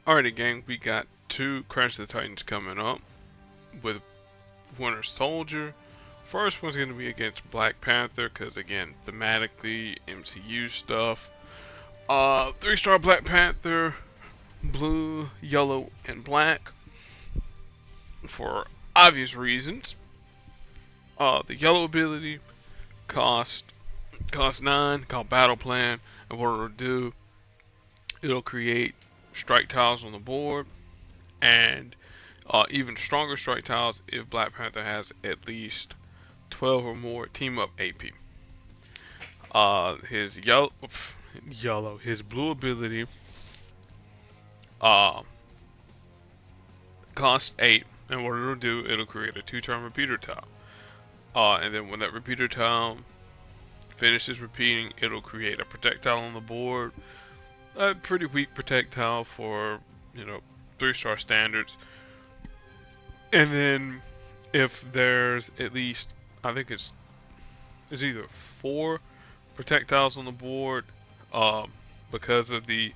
Alrighty, gang, we got two Crash of the Titans coming up with Winter Soldier. First one's going to be against Black Panther, because again, thematically, MCU stuff. 3-star Black Panther, blue, yellow, and black, for obvious reasons. The yellow ability cost 9, called Battle Plan, and what it'll do, it'll create strike tiles on the board, and even stronger strike tiles if Black Panther has at least 12 or more team up AP. His his blue ability uh, costs 8, and what it'll do, it'll create a 2-turn repeater tile. And then when that repeater tile finishes repeating, it'll create a projectile on the board. A pretty weak projectile for 3-star standards. And then if there's at least, I think it's either 4 projectiles on the board, because of the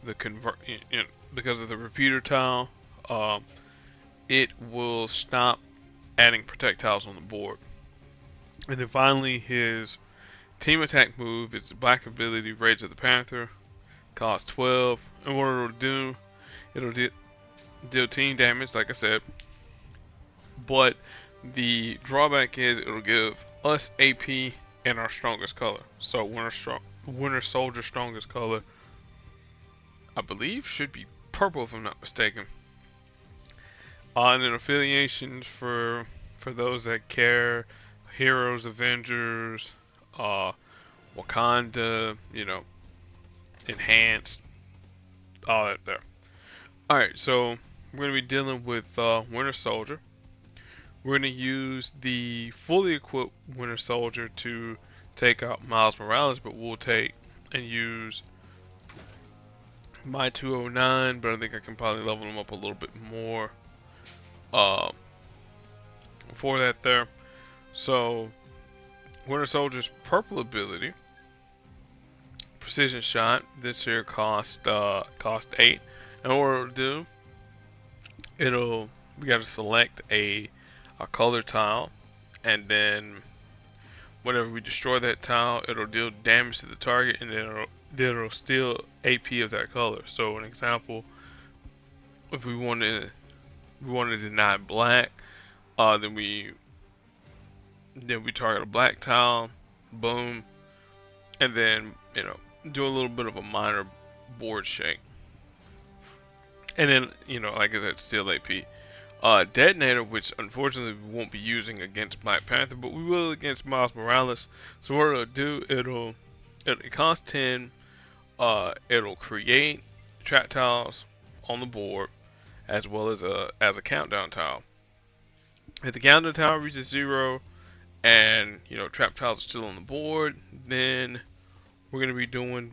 because of the repeater tile, it will stop adding projectiles on the board. And then finally, his team attack move is black ability, Rage of the Panther, costs 12, and what it'll deal team damage, like I said. But the drawback is it'll give us AP in our strongest color. So Winter Soldier strongest color, I believe, should be purple if I'm not mistaken. And then affiliations for those that care: Heroes, Avengers, Wakanda, enhanced, all that there. Alright, so we're going to be dealing with Winter Soldier. We're going to use the fully equipped Winter Soldier to take out Miles Morales, but we'll take and use my 209, but I think I can probably level him up a little bit more for that there. So Winter Soldier's purple ability, Precision Shot, this here cost 8, and what it'll do, we got to select a color tile, and then whenever we destroy that tile, it'll deal damage to the target, and then it'll steal AP of that color. So an example, if we want to deny black, then we target a black tile, boom, and then do a little bit of a minor board shake, and then like I said, steal AP. Detonator, which unfortunately we won't be using against Black Panther, but we will against Miles Morales. So what it'll do, it costs 10. It'll create trap tiles on the board, as well as a countdown tile. If the countdown tile reaches 0, and trap tiles are still on the board, then we're gonna be doing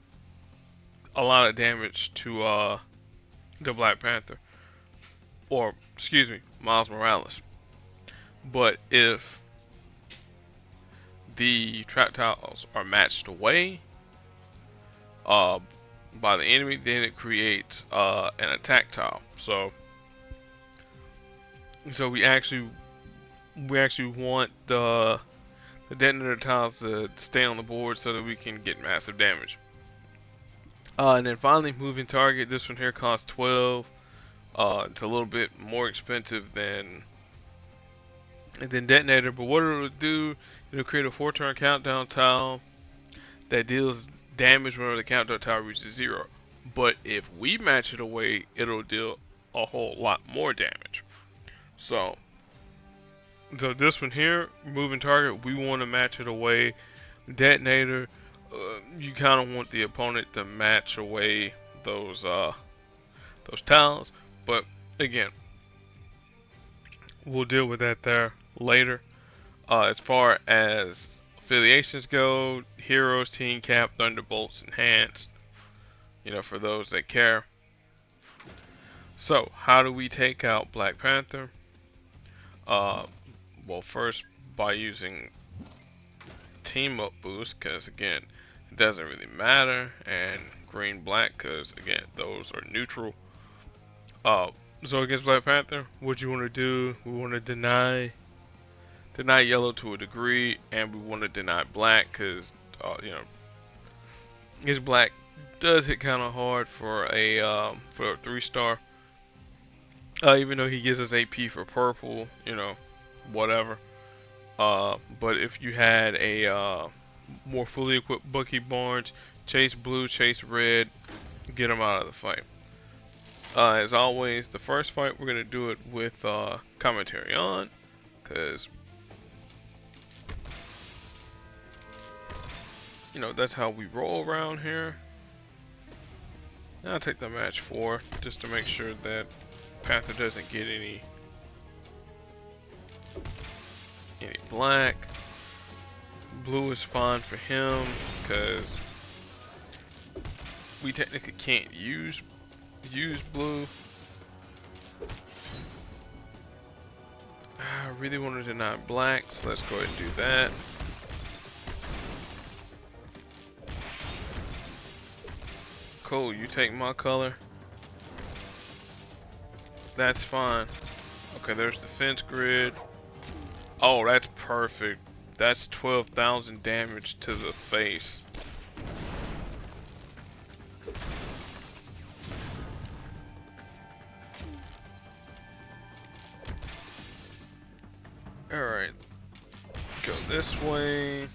a lot of damage to the Black Panther, or excuse me, Miles Morales. But if the trap tiles are matched away by the enemy, then it creates an attack tile. So we actually want the detonator tiles to stay on the board so that we can get massive damage. And then finally, moving target. This one here costs 12. It's a little bit more expensive than detonator, but what it'll do, it'll create a 4-turn countdown tile that deals damage whenever the countdown tile reaches 0. But if we match it away, it'll deal a whole lot more damage. So this one here, moving target, we want to match it away. Detonator, you kind of want the opponent to match away those tiles, but again, we'll deal with that there later. As far as affiliations go, Heroes, Team Cap, Thunderbolts, Enhanced, for those that care. So how do we take out Black Panther? Well, first by using team up boost, because again, it doesn't really matter, and green black, because again, those are neutral. Uh, so against Black Panther, what you want to do? We want to deny yellow to a degree, and we want to deny black because his black does hit kind of hard for a 3-star. Even though he gives us AP for purple, whatever. But if you had a more fully equipped Bucky Barnes, chase blue, chase red, get him out of the fight. As always, the first fight we're gonna do it with commentary on, cause that's how we roll around here. I'll take the match 4 just to make sure that Panther doesn't get any black. Blue is fine for him because we technically can't use blue. I really want to deny black, so let's go ahead and do that. Cool, you take my color. That's fine. Okay, there's the fence grid. Oh, that's perfect. That's 12,000 damage to the face. Alright. Go this way.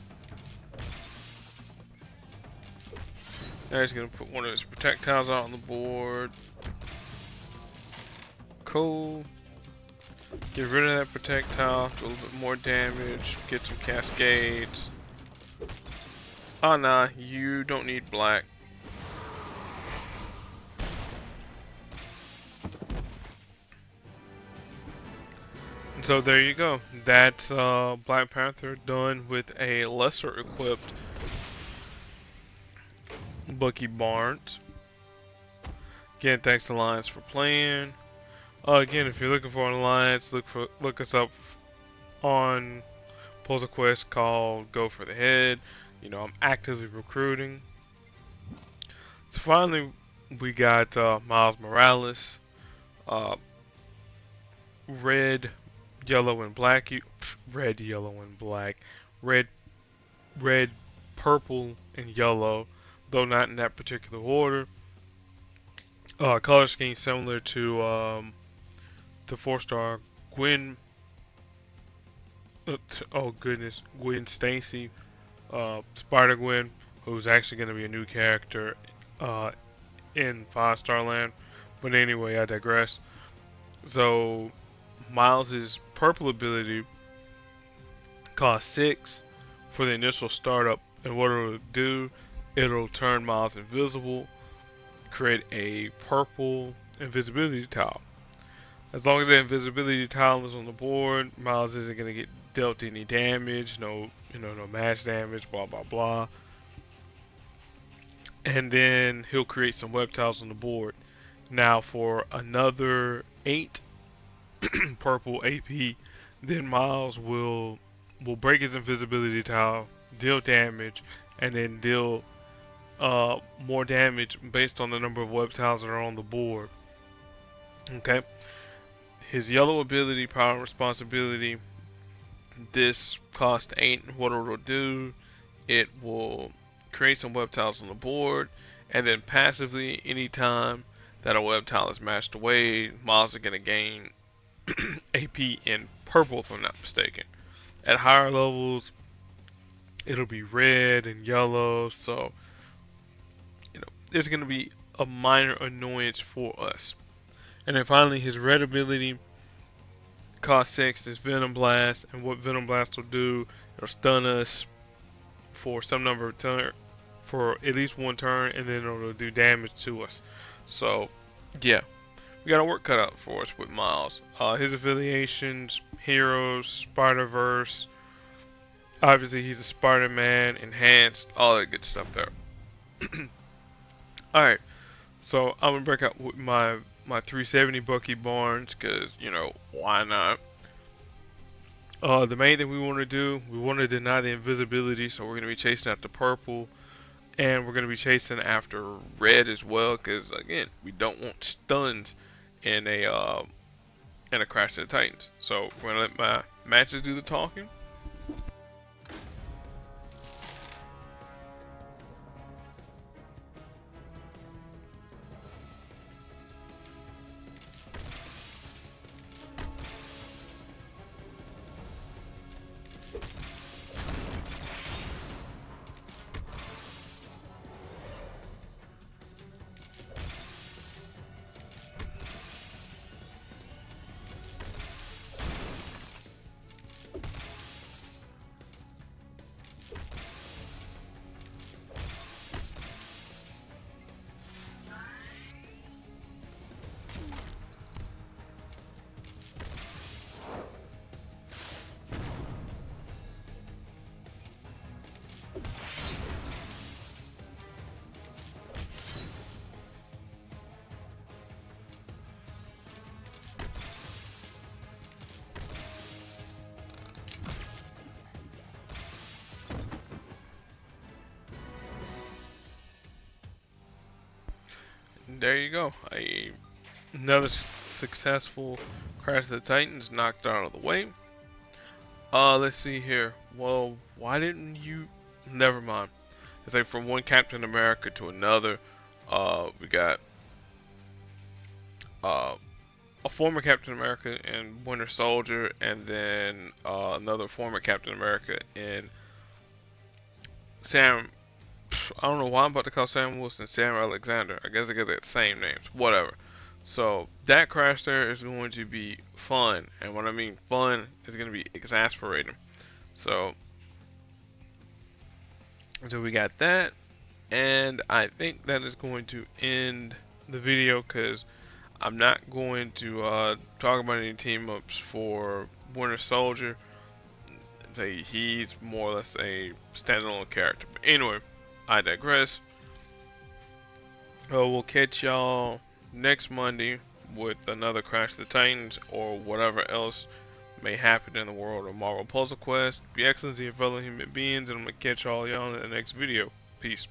Now he's gonna put one of his projectiles out on the board. Cool. Get rid of that projectile, do a little bit more damage, get some cascades. Oh nah, you don't need black. And so there you go. That's Black Panther done with a lesser equipped Bucky Barnes. Again, thanks to Alliance for playing. Again, if you're looking for an alliance, look us up on Puzzle Quest called Go for the Head. I'm actively recruiting. So finally, we got Miles Morales, red, yellow, and black. Red, yellow, and black. Red, purple, and yellow, though not in that particular order. Color scheme similar to the 4-star Gwen. Oh goodness, Gwen Stacy, Spider Gwen, who's actually going to be a new character in 5-star land. But anyway, I digress. So Miles's purple ability costs 6 for the initial startup, and what it'll do, it'll turn Miles invisible, create a purple invisibility tile. As long as the invisibility tile is on the board, Miles isn't going to get dealt any damage, no match damage, blah blah blah. And then he'll create some web tiles on the board. Now for another 8 purple AP, then Miles will break his invisibility tile, deal damage, and then deal more damage based on the number of web tiles that are on the board. Okay. His yellow ability, Power and Responsibility, this costs 8. What it'll do, it will create some web tiles on the board, and then passively, anytime that a web tile is mashed away, Miles are going to gain AP in purple, if I'm not mistaken. At higher levels, it'll be red and yellow, so it's going to be a minor annoyance for us. And then finally, his red ability costs 6 is Venom Blast, and what Venom Blast will do, it'll stun us for some number of turn, for at least one turn, and then it'll do damage to us. So, yeah, we got a work cut out for us with Miles. His affiliations, Heroes, Spider-Verse, obviously he's a Spider-Man, Enhanced, all that good stuff there. Alright, so I'm going to break out with my 370 Bucky Barnes, because, why not? The main thing we want to do, we want to deny the invisibility, so we're going to be chasing after purple, and we're going to be chasing after red as well, because, again, we don't want stuns in a Crash of the Titans. So we're gonna let my matches do the talking. There you go. Another successful Crash of the Titans knocked out of the way. Let's see here. Well, why didn't you? Never mind. It's like from one Captain America to another. We got uh, a former Captain America in Winter Soldier, and then another former Captain America in Sam. I don't know why I'm about to call Sam Wilson Sam Alexander. I guess they got the same names. Whatever. So that crash there is going to be fun, and when I mean fun, it's going to be exasperating. So we got that, and I think that is going to end the video because I'm not going to talk about any team ups for Winter Soldier. Say he's more or less a standalone character. But anyway, I digress. We'll catch y'all next Monday with another Crash the Titans or whatever else may happen in the world of Marvel Puzzle Quest. Be excellent to your fellow human beings, and I'm gonna catch all y'all in the next video. Peace.